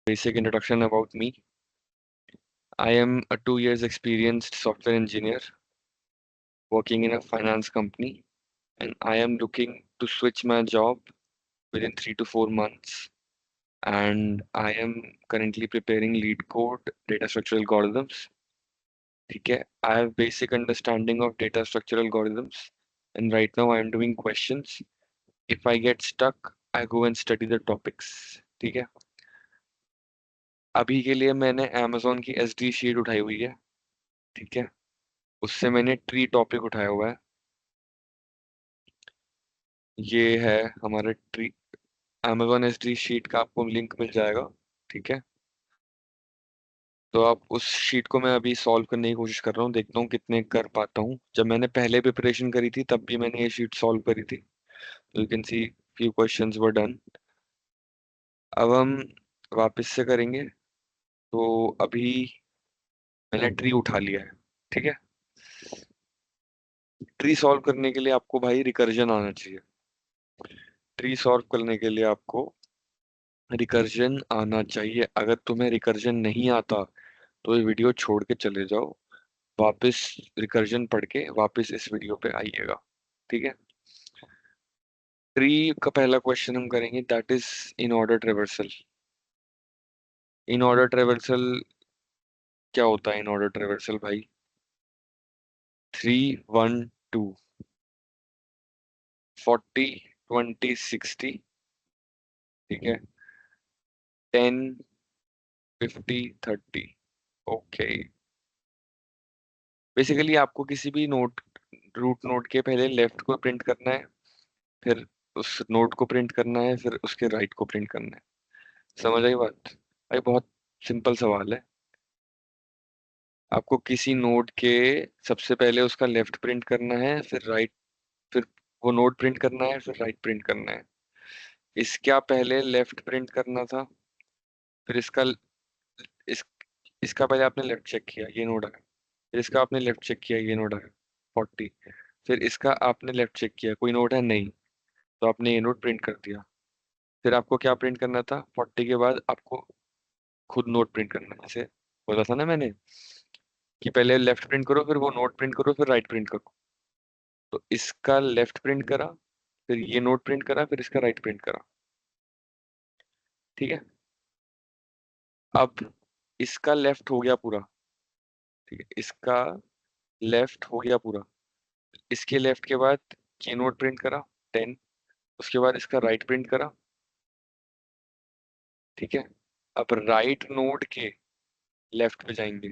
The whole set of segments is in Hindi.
Basic introduction about me. I am a 2 years experienced software engineer working in a finance company, and I am looking to switch my job within 3 to 4 months. And I am currently preparing lead code data structure algorithms. ठीक है? I have basic understanding of data structure algorithms, and right now I am doing questions. If I get stuck, I go and study the topics. ठीक है? अभी के लिए मैंने Amazon की SD शीट उठाई हुई है. ठीक है? उससे मैंने ट्री टॉपिक उठाया हुआ है. ये है हमारा ट्री. Amazon SD शीट का आपको लिंक मिल जाएगा. ठीक है? तो आप उस शीट को मैं अभी सॉल्व करने की कोशिश कर रहा हूँ, देखता हूँ कितने कर पाता हूँ. जब मैंने पहले प्रिपरेशन करी थी तब भी मैंने ये शीट सॉल्व करी थी. तो you can see few questions were done. अब हम वापस से करेंगे. तो अभी मैंने ट्री उठा लिया है. ठीक है? ट्री सॉल्व करने के लिए आपको भाई रिकर्जन आना चाहिए. ट्री सॉल्व करने के लिए आपको रिकर्जन आना चाहिए. अगर तुम्हें रिकर्जन नहीं आता तो ये वीडियो छोड़ के चले जाओ. वापस रिकर्जन पढ़ के वापस इस वीडियो पे आइएगा. ठीक है? ट्री का पहला क्वेश्चन हम करेंगे, that is in order traversal. In order traversal क्या होता है? इन ऑर्डर ट्रेवर्सल भाई 3 1 2, 40 20 60. ठीक है? 10 50 30. ओके. बेसिकली आपको किसी भी नोट रूट नोट के पहले लेफ्ट को प्रिंट करना है, फिर उस नोट को प्रिंट करना है, फिर उसके राइट को प्रिंट करना है. समझ आई बात? भाई बहुत सिंपल सवाल है. आपको किसी नोड के सबसे पहले उसका लेफ्ट प्रिंट करना है, फिर राइट, फिर वो नोड प्रिंट करना है, फिर राइट प्रिंट करना है. इसका पहले लेफ्ट प्रिंट करना था, फिर इस इसका पहले आपने लेफ्ट चेक किया, ये नोड है. फिर इसका आपने लेफ्ट चेक किया, ये नोड है 40. फिर इसका आपने लेफ्ट चेक किया, कोई नोड है नहीं, तो आपने ये नोड प्रिंट कर दिया. फिर आपको क्या प्रिंट करना था? 40 के बाद आपको खुद नोट प्रिंट करना है. जैसे बोला था ना मैंने कि पहले लेफ्ट प्रिंट करो, फिर वो नोट प्रिंट करो, फिर राइट प्रिंट करो. तो इसका लेफ्ट प्रिंट करा, फिर ये नोट प्रिंट करा, फिर इसका राइट प्रिंट करा. ठीक है? अब इसका लेफ्ट हो गया पूरा. ठीक है? इसका लेफ्ट हो गया पूरा. इसके लेफ्ट के बाद ये नोट प्रिंट करा 10. उसके बाद इसका राइट प्रिंट करा. ठीक है? अब राइट नोड के लेफ्ट पे जाएंगे.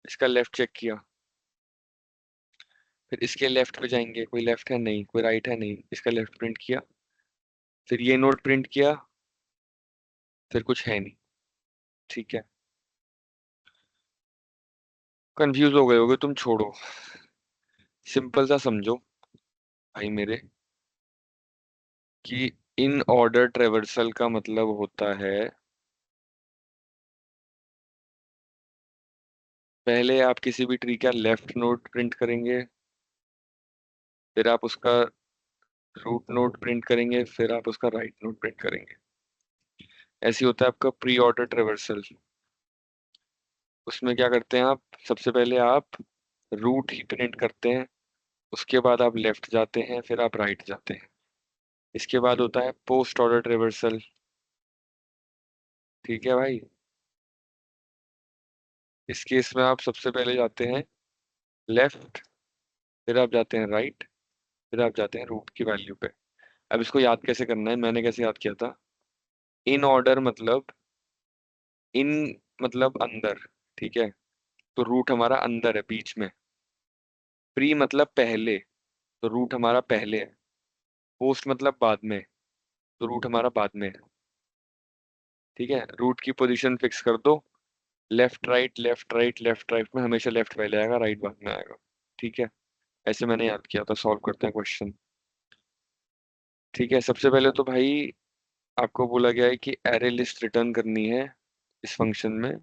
इसका लेफ्ट चेक किया, फिर इसके लेफ्ट पे जाएंगे, कोई लेफ्ट है नहीं, कोई राइट है नहीं, इसका लेफ्ट प्रिंट किया, फिर ये नोट प्रिंट किया, फिर कुछ है नहीं. ठीक है? कंफ्यूज हो गए होगे तुम, छोड़ो. सिंपल सा समझो भाई मेरे, कि इन ऑर्डर ट्रेवर्सल का मतलब होता है पहले आप किसी भी ट्री का लेफ्ट नोड प्रिंट करेंगे, फिर आप उसका रूट नोड प्रिंट करेंगे, फिर आप उसका राइट नोड प्रिंट करेंगे. ऐसे होता है आपका प्री ऑर्डर ट्रेवर्सल. उसमें क्या करते हैं आप? सबसे पहले आप रूट ही प्रिंट करते हैं, उसके बाद आप लेफ्ट जाते हैं, फिर आप राइट जाते हैं. इसके बाद होता है पोस्ट ऑर्डर ट्रेवर्सल. ठीक है भाई? इस केस में आप सबसे पहले जाते हैं लेफ्ट, फिर आप जाते हैं राइट, फिर आप जाते हैं रूट की वैल्यू पे. अब इसको याद कैसे करना है? मैंने कैसे याद किया था? इन ऑर्डर मतलब, इन मतलब अंदर. ठीक है? तो रूट हमारा अंदर है, बीच में. प्री मतलब पहले, तो रूट हमारा पहले है. पोस्ट मतलब बाद में, तो रूट हमारा बाद में है. ठीक है? रूट की पोजीशन फिक्स कर दो. Left right left right left right में हमेशा लेफ्ट पहले आएगा, राइट बाद में आएगा. ठीक है? ऐसे मैंने याद किया था. सॉल्व करते हैं क्वेश्चन. ठीक है? सबसे पहले तो भाई आपको बोला गया है कि एरे लिस्ट रिटर्न करनी है इस फंक्शन में.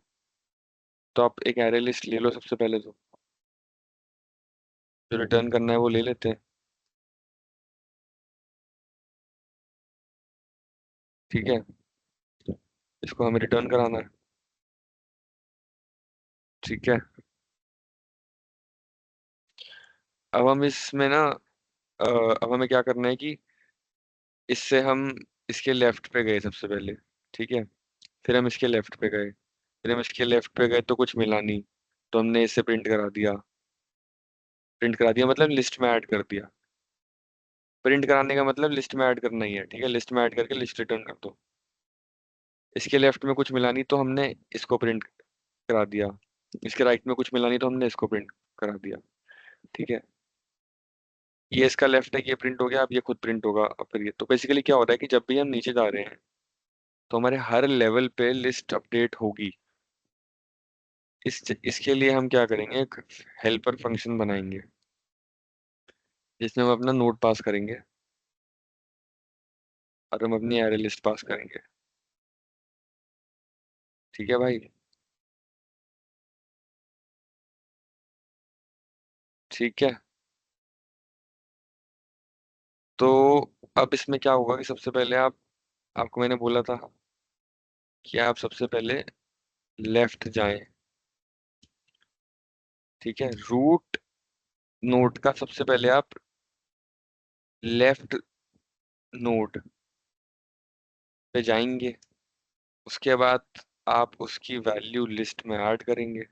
तो आप एक एरे लिस्ट ले लो सबसे पहले. तो जो रिटर्न करना है वो ले लेते हैं. ठीक है? इसको हमें रिटर्न कराना है। ठीक है। अब हम इसमें ना अब हमें क्या करना है कि इससे हम इसके लेफ्ट पे गए सबसे पहले। ठीक है। फिर हम इसके लेफ्ट पे गए, फिर हम इसके लेफ्ट पे गए तो कुछ मिला नहीं, तो हमने इसे प्रिंट करा दिया। प्रिंट करा दिया मतलब लिस्ट में ऐड कर दिया। प्रिंट कराने का मतलब लिस्ट में ऐड करना ही है। ठीक है, लिस्ट में ऐड करके लिस्ट रिटर्न कर दो। इसके लेफ्ट में कुछ मिला नहीं तो हमने इसको प्रिंट करा दिया। इसके राइट में कुछ मिला नहीं तो हमने इसको प्रिंट करा दिया। ठीक है। ये इसका लेफ्ट है, ये प्रिंट हो गया। अब ये खुद प्रिंट होगा। अब फिर ये तो बेसिकली क्या हो रहा है कि जब भी हम नीचे जा रहे हैं तो हमारे हर लेवल पे लिस्ट अपडेट होगी। इसके लिए हम क्या करेंगे, एक हेल्पर फंक्शन बनाएंगे जिसमें हम अपना नोड पास करेंगे और हम अपनी एरे लिस्ट पास करेंगे। ठीक है भाई। ठीक है। तो अब इसमें क्या होगा कि सबसे पहले आपको मैंने बोला था कि आप सबसे पहले लेफ्ट जाएं। ठीक है, रूट नोड का सबसे पहले आप लेफ्ट नोड पे जाएंगे। उसके बाद आप उसकी वैल्यू लिस्ट में ऐड करेंगे।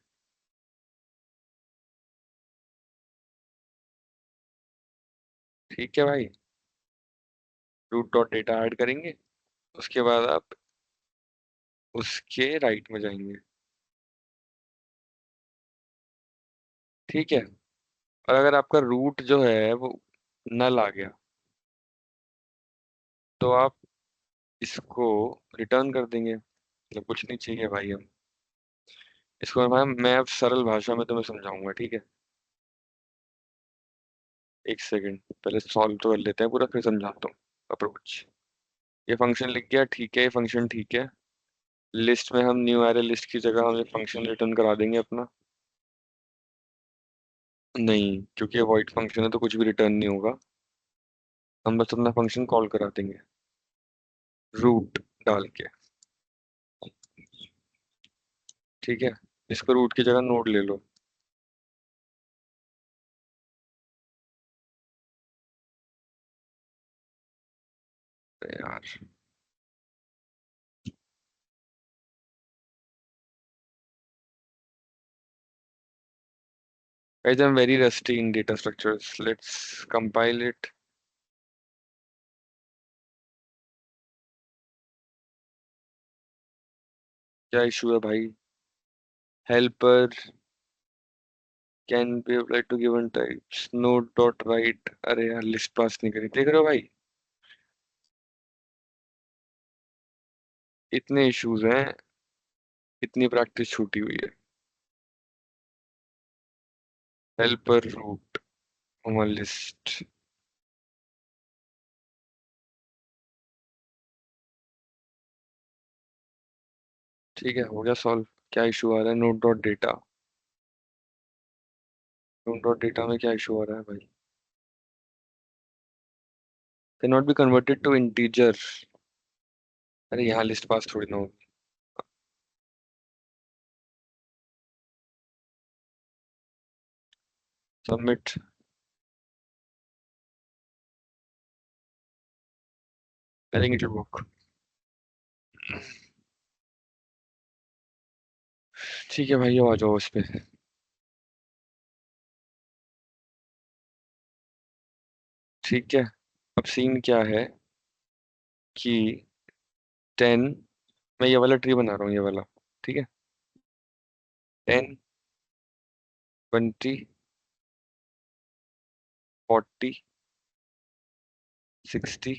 ठीक है भाई। रूट डॉट डेटा ऐड करेंगे। उसके बाद आप उसके राइट में जाएंगे। ठीक है। और अगर आपका रूट जो है वो नल आ गया तो आप इसको रिटर्न कर देंगे। मतलब कुछ नहीं चाहिए भाई हम इसको। मैं अब सरल भाषा में तुम्हें समझाऊंगा। ठीक है, एक सेकंड पहले सॉल्व तो कर लेते हैं पूरा, फिर समझाता हूँ अप्रोच। ये फंक्शन लिख गया। ठीक है, ये फंक्शन ठीक है। लिस्ट में हम न्यू एरे लिस्ट की जगह हम ये फंक्शन रिटर्न करा देंगे अपना। नहीं, क्योंकि ये वॉइड फंक्शन है तो कुछ भी रिटर्न नहीं होगा। हम बस अपना फंक्शन कॉल करा देंगे रूट डाल के। ठीक है, इसको रूट की जगह नोड ले लो। अरे यार, guys, I'm very rusty in data structures. Let's compile it. क्या इशू है भाई? Helper can be applied to given types, node dot right. अरे यार, लिस्ट पास नहीं करी, देख रहे हो भाई? इतने इश्यूज हैं, इतनी प्रैक्टिस छूटी हुई है। हेल्पर रूट हमारी लिस्ट। ठीक है, हो गया सॉल्व। क्या इशू आ रहा है? Node dot data. Node dot data में क्या इशू आ रहा है भाई? Can not be converted to integer. अरे यहाँ लिस्ट पास थोड़ी ना होगी। सबमिट। करेंगे जो बुक। ठीक है भाई, आ जाओ इस पे। ठीक है। अब सीन क्या है कि 10, मैं ये वाला ट्री बना रहा हूँ, ये वाला। ठीक है। 10, 20, 40, 60,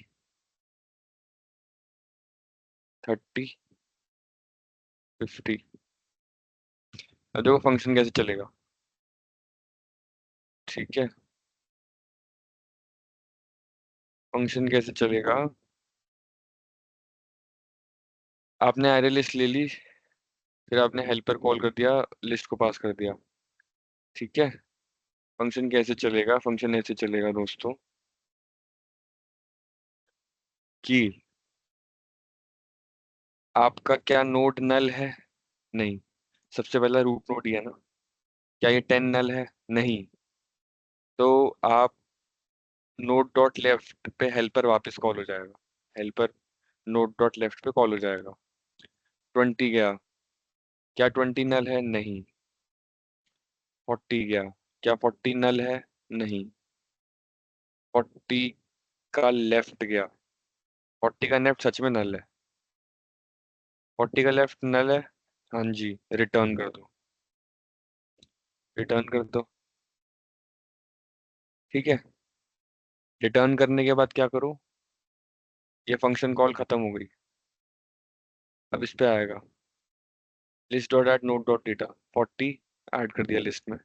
30, 50। अब देखो फंक्शन कैसे चलेगा। ठीक है, फंक्शन कैसे चलेगा। आपने एरे लिस्ट ले ली, फिर आपने हेल्पर कॉल कर दिया, लिस्ट को पास कर दिया। ठीक है। फंक्शन कैसे चलेगा? फंक्शन ऐसे चलेगा दोस्तों कि आपका क्या नोड नल है? नहीं। सबसे पहला रूट नोड ही है ना। क्या ये 10 नल है? नहीं। तो आप नोड डॉट लेफ्ट पे हेल्पर वापस कॉल हो जाएगा। हेल्पर नोड डॉट लेफ्ट पे कॉल हो जाएगा। 20 गया। क्या 20 नल है? नहीं। 40 गया। क्या 40 नल है? नहीं। 40 का लेफ्ट गया। 40 का लेफ्ट सच में नल है। 40 का लेफ्ट नल है। हाँ जी, रिटर्न कर दो। रिटर्न कर दो। ठीक है। रिटर्न करने के बाद क्या करो? ये फंक्शन कॉल खत्म हो गई। अब इस पे आएगा list dot eight node dot data. 40 add कर दिया लिस्ट में।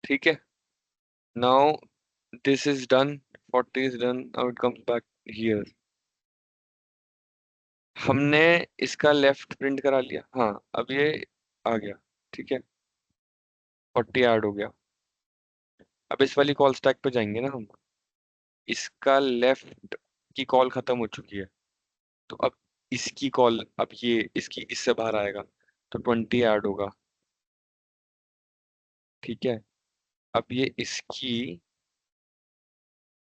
ठीक है। Now this is done. 40 is done. Now it comes back here. हमने इसका लेफ्ट प्रिंट करा लिया। हाँ, अब ये आ गया। ठीक है। 40 ऐड हो गया। अब इस वाली कॉल स्टैक पे जाएंगे ना हम। इसका लेफ्ट की कॉल खत्म हो चुकी है। तो अब इसकी कॉल, अब ये इसकी इससे बाहर आएगा। तो 20 ऐड होगा। ठीक है। अब ये इसकी,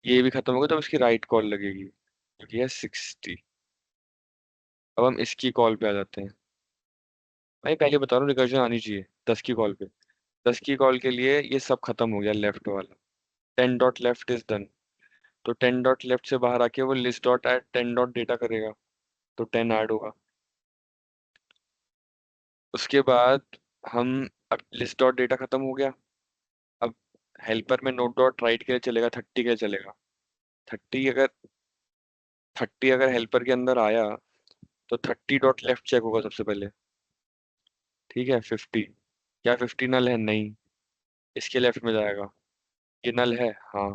ये भी खत्म होगा तो इसकी राइट कॉल लगेगी जो कि है 60। अब हम इसकी कॉल पे आ जाते हैं। भाई पहले बता रहा हूँ, रिकर्जन आनी चाहिए 10 की कॉल पे। 10 की कॉल के लिए ये सब खत्म हो गया लेफ्ट वाला। 10 डॉट लेफ्ट इज डन। तो 10 डॉट लेफ्ट से बाहर आके वो list dot add 10 dot data करेगा। तो 10 ऐड होगा। उसके बाद हम, अब लिस्ट डॉट डेटा खत्म हो गया। अब हेल्पर में नोट डॉट राइट के लिए चलेगा, 30 के लिए चलेगा। 30 अगर 30 अगर हेल्पर के अंदर आया तो 30 डॉट लेफ्ट चेक होगा सबसे पहले। ठीक है। 50। क्या 50 नल है? नहीं। इसके लेफ्ट में जाएगा। ये नल है? हाँ।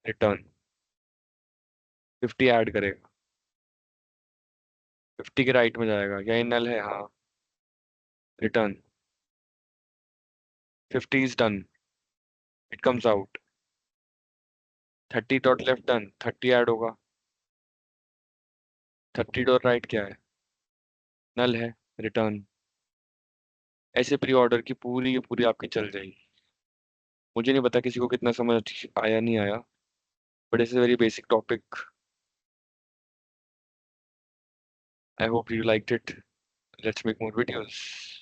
रिटर्न। 50 ऐड करेगा। 50 के राइट में जाएगा। क्या ये नल है? हाँ। Return. 50 is done. It comes out. 30 dot left done. 30 add होगा। 30 डॉट राइट क्या है? नल है। रिटर्न। ऐसे प्री ऑर्डर की पूरी की पूरी आपकी चल जाएगी। मुझे नहीं पता किसी को कितना समझ आया नहीं आया, but it's very basic topic. I hope you liked it. Let's make more videos.